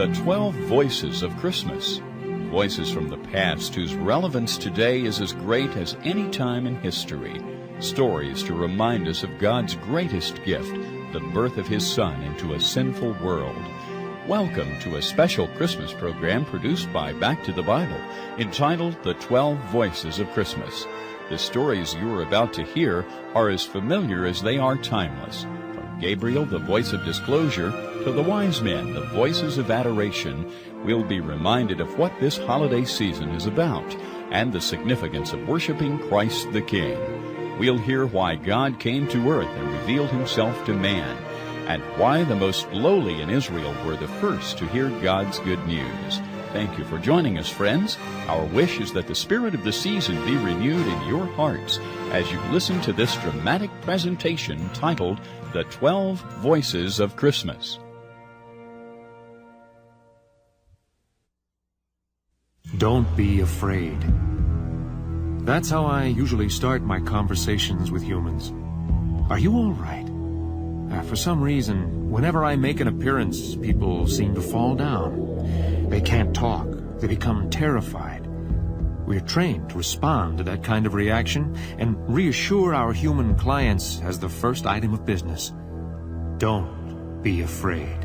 The 12 Voices of Christmas. Voices from the past whose relevance today is as great as any time in history. Stories to remind us of God's greatest gift, the birth of His Son into a sinful world. Welcome to a special Christmas program produced by Back to the Bible, entitled The 12 Voices of Christmas. The stories you are about to hear are as familiar as they are timeless. From Gabriel, the voice of disclosure, to the wise men, the voices of adoration, we'll be reminded of what this holiday season is about and the significance of worshiping Christ the King. We'll hear why God came to earth and revealed Himself to man, and why the most lowly in Israel were the first to hear God's good news. Thank you for joining us, friends. Our wish is that the spirit of the season be renewed in your hearts as you listen to this dramatic presentation titled The 12 Voices of Christmas. Don't be afraid. That's how I usually start my conversations with humans. Are you all right? For some reason, whenever I make an appearance, people seem to fall down. They can't talk. They become terrified. We're trained to respond to that kind of reaction and reassure our human clients as the first item of business. Don't be afraid.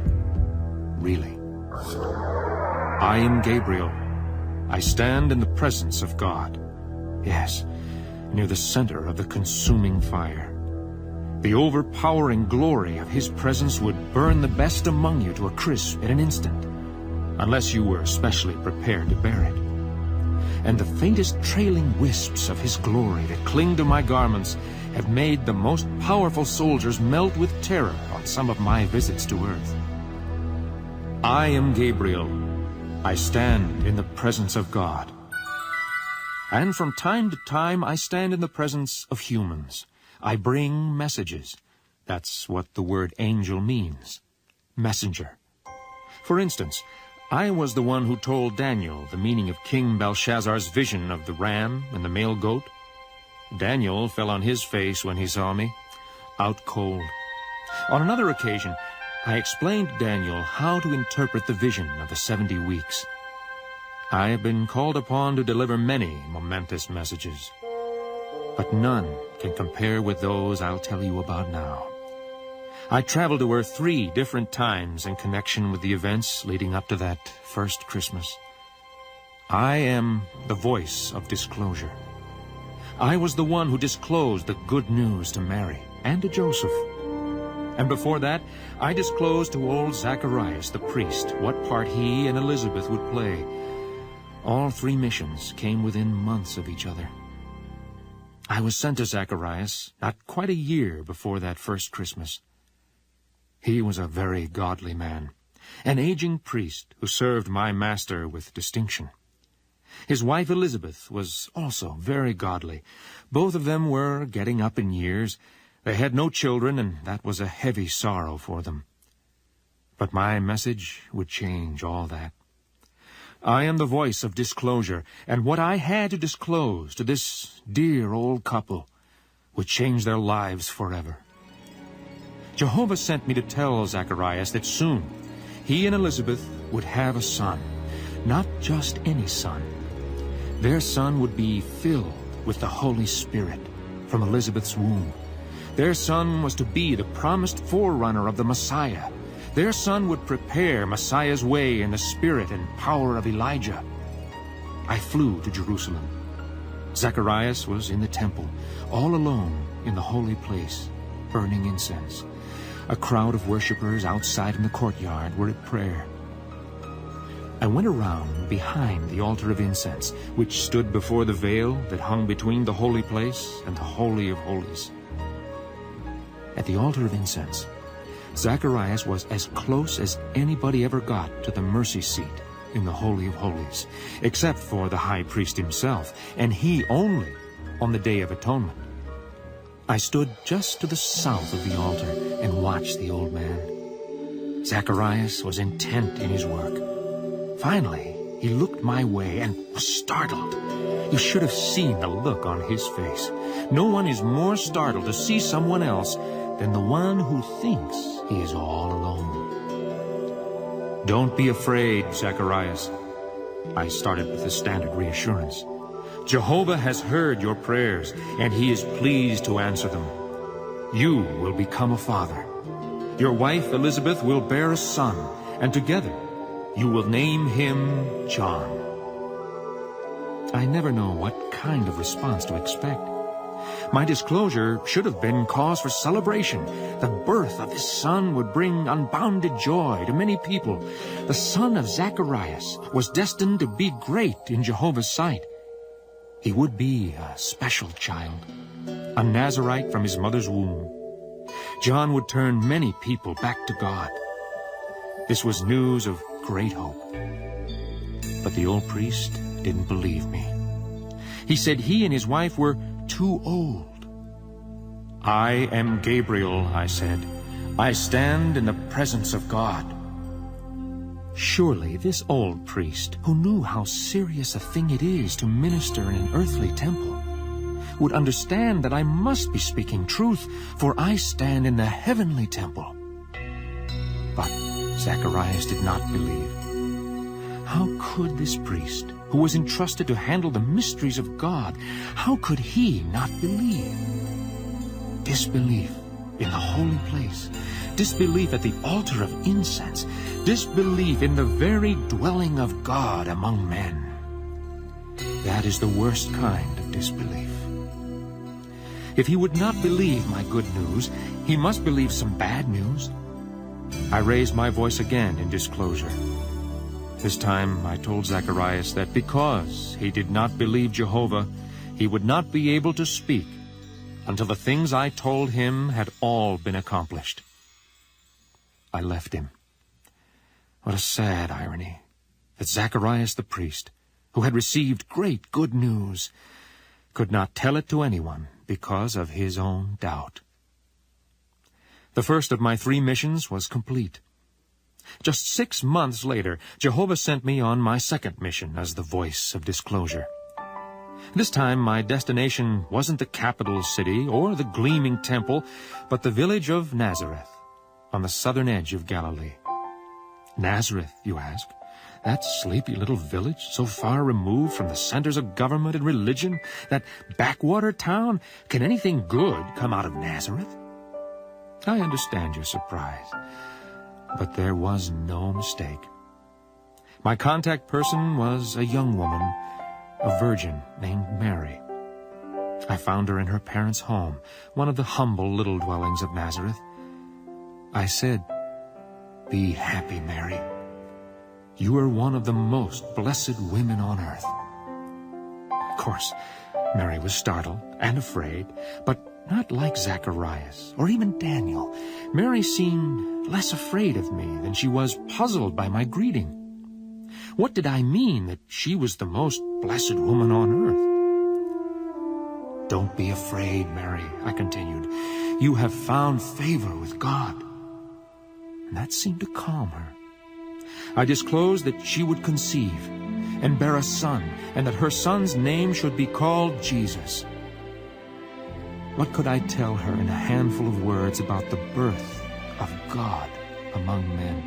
Really. I am Gabriel. I stand in the presence of God. Yes, near the center of the consuming fire. The overpowering glory of His presence would burn the best among you to a crisp in an instant, unless you were especially prepared to bear it. And the faintest trailing wisps of His glory that cling to my garments have made the most powerful soldiers melt with terror on some of my visits to earth. I am Gabriel. I stand in the presence of God. And from time to time, I stand in the presence of humans. I bring messages. That's what the word angel means. Messenger. For instance, I was the one who told Daniel the meaning of King Belshazzar's vision of the ram and the male goat. Daniel fell on his face when he saw me, out cold. On another occasion, I explained to Daniel how to interpret the vision of the 70 weeks. I have been called upon to deliver many momentous messages, but none can compare with those I'll tell you about now. I traveled to Earth 3 different times in connection with the events leading up to that first Christmas. I am the voice of disclosure. I was the one who disclosed the good news to Mary and to Joseph. And before that, I disclosed to old Zacharias, the priest, what part he and Elizabeth would play. All three missions came within months of each other. I was sent to Zacharias not quite a year before that first Christmas. He was a very godly man, an aging priest who served my master with distinction. His wife Elizabeth was also very godly. Both of them were getting up in years. They had no children, and that was a heavy sorrow for them. But my message would change all that. I am the voice of disclosure, and what I had to disclose to this dear old couple would change their lives forever. Jehovah sent me to tell Zacharias that soon he and Elizabeth would have a son, not just any son. Their son would be filled with the Holy Spirit from Elizabeth's womb. Their son was to be the promised forerunner of the Messiah. Their son would prepare Messiah's way in the spirit and power of Elijah. I flew to Jerusalem. Zacharias was in the temple, all alone in the holy place, burning incense. A crowd of worshipers outside in the courtyard were at prayer. I went around behind the altar of incense, which stood before the veil that hung between the holy place and the Holy of Holies. At the altar of incense, Zacharias was as close as anybody ever got to the mercy seat in the Holy of Holies, except for the high priest himself, and he only on the Day of Atonement. I stood just to the south of the altar and watched the old man. Zacharias was intent in his work. Finally, he looked my way and was startled. You should have seen the look on his face. No one is more startled to see someone else than the one who thinks he is all alone. Don't be afraid, Zacharias. I started with the standard reassurance. Jehovah has heard your prayers, and he is pleased to answer them. You will become a father. Your wife Elizabeth will bear a son, and together you will name him John. I never know what kind of response to expect. My disclosure should have been cause for celebration. The birth of this son would bring unbounded joy to many people. The son of Zacharias was destined to be great in Jehovah's sight. He would be a special child, a Nazarite from his mother's womb. John would turn many people back to God. This was news of great hope. But the old priest didn't believe me. He said he and his wife were too old. I am Gabriel, I said. I stand in the presence of God. Surely this old priest, who knew how serious a thing it is to minister in an earthly temple, would understand that I must be speaking truth, for I stand in the heavenly temple. But Zacharias did not believe. How could this priest, who was entrusted to handle the mysteries of God, how could he not believe? Disbelief in the holy place, disbelief at the altar of incense, disbelief in the very dwelling of God among men. That is the worst kind of disbelief. If he would not believe my good news, he must believe some bad news. I raised my voice again in disclosure. This time I told Zacharias that because he did not believe Jehovah, he would not be able to speak until the things I told him had all been accomplished. I left him. What a sad irony that Zacharias the priest, who had received great good news, could not tell it to anyone because of his own doubt. The first of my 3 missions was complete. Just 6 months later, Jehovah sent me on my second mission as the voice of disclosure. This time my destination wasn't the capital city or the gleaming temple, but the village of Nazareth, on the southern edge of Galilee. Nazareth, you ask? That sleepy little village so far removed from the centers of government and religion, that backwater town? Can anything good come out of Nazareth? I understand your surprise, but there was no mistake. My contact person was a young woman, a virgin named Mary. I found her in her parents' home, one of the humble little dwellings of Nazareth. I said, "Be happy, Mary. You are one of the most blessed women on earth." Of course, Mary was startled and afraid, but not like Zacharias or even Daniel. Mary seemed less afraid of me than she was puzzled by my greeting. What did I mean that she was the most blessed woman on earth? "Don't be afraid, Mary," I continued. "You have found favor with God." And that seemed to calm her. I disclosed that she would conceive and bear a son, and that her son's name should be called Jesus. What could I tell her in a handful of words about the birth of God among men?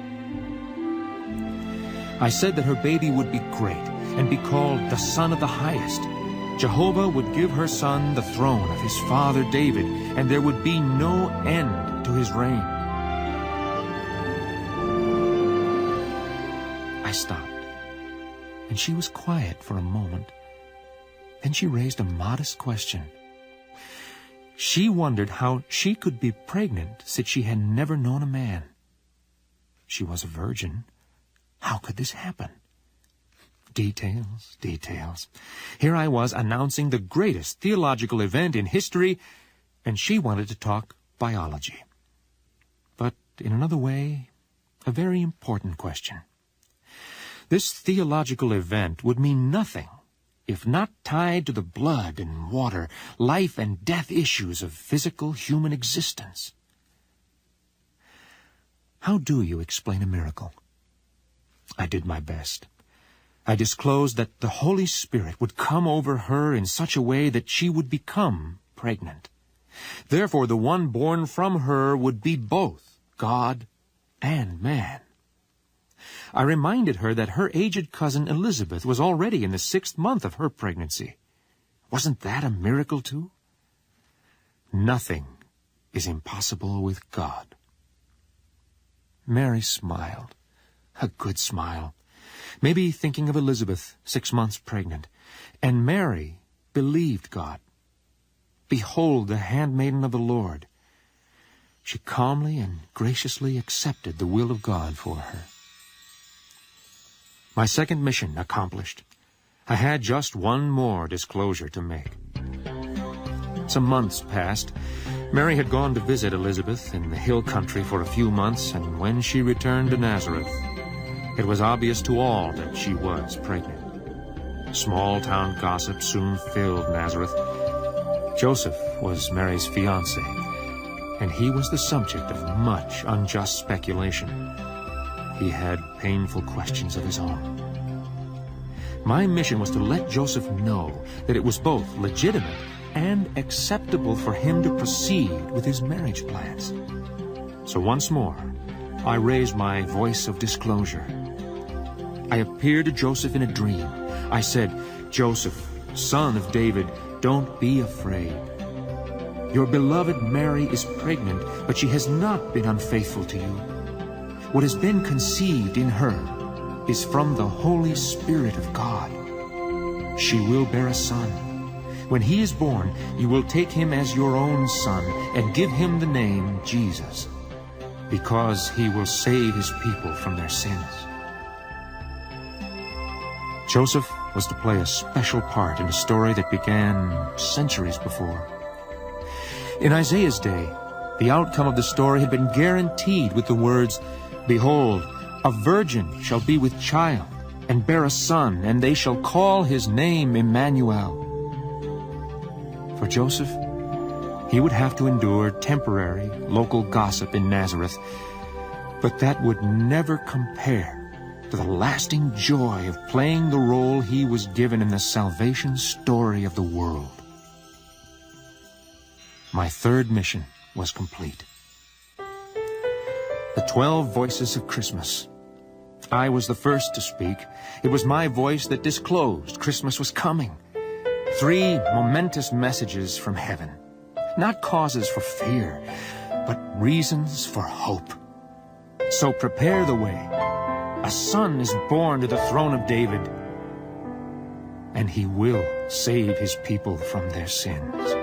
I said that her baby would be great and be called the Son of the Highest. Jehovah would give her son the throne of his father David, and there would be no end to his reign. I stopped, and she was quiet for a moment. Then she raised a modest question. She wondered how she could be pregnant since she had never known a man. She was a virgin. How could this happen? Details, details. Here I was announcing the greatest theological event in history, and she wanted to talk biology. But in another way, a very important question. This theological event would mean nothing if not tied to the blood and water, life and death issues of physical human existence. How do you explain a miracle? I did my best. I disclosed that the Holy Spirit would come over her in such a way that she would become pregnant. Therefore, the one born from her would be both God and man. I reminded her that her aged cousin Elizabeth was already in the 6th month of her pregnancy. Wasn't that a miracle, too? Nothing is impossible with God. Mary smiled, a good smile, maybe thinking of Elizabeth, 6 months pregnant. And Mary believed God. Behold the handmaiden of the Lord. She calmly and graciously accepted the will of God for her. My second mission accomplished. I had just one more disclosure to make. Some months passed. Mary had gone to visit Elizabeth in the hill country for a few months, and when she returned to Nazareth, it was obvious to all that she was pregnant. Small-town gossip soon filled Nazareth. Joseph was Mary's fiancé, and he was the subject of much unjust speculation. He had painful questions of his own. My mission was to let Joseph know that it was both legitimate and acceptable for him to proceed with his marriage plans. So once more, I raised my voice of disclosure. I appeared to Joseph in a dream. I said, "Joseph, son of David, don't be afraid. Your beloved Mary is pregnant, but she has not been unfaithful to you. What has been conceived in her is from the Holy Spirit of God. She will bear a son. When he is born, you will take him as your own son and give him the name Jesus, because he will save his people from their sins." Joseph was to play a special part in a story that began centuries before. In Isaiah's day, the outcome of the story had been guaranteed with the words, "Behold, a virgin shall be with child, and bear a son, and they shall call his name Emmanuel." For Joseph, he would have to endure temporary local gossip in Nazareth, but that would never compare to the lasting joy of playing the role he was given in the salvation story of the world. My third mission was complete. The 12 voices of Christmas. I was the first to speak. It was my voice that disclosed Christmas was coming. 3 momentous messages from heaven. Not causes for fear, but reasons for hope. So prepare the way. A son is born to the throne of David, and he will save his people from their sins.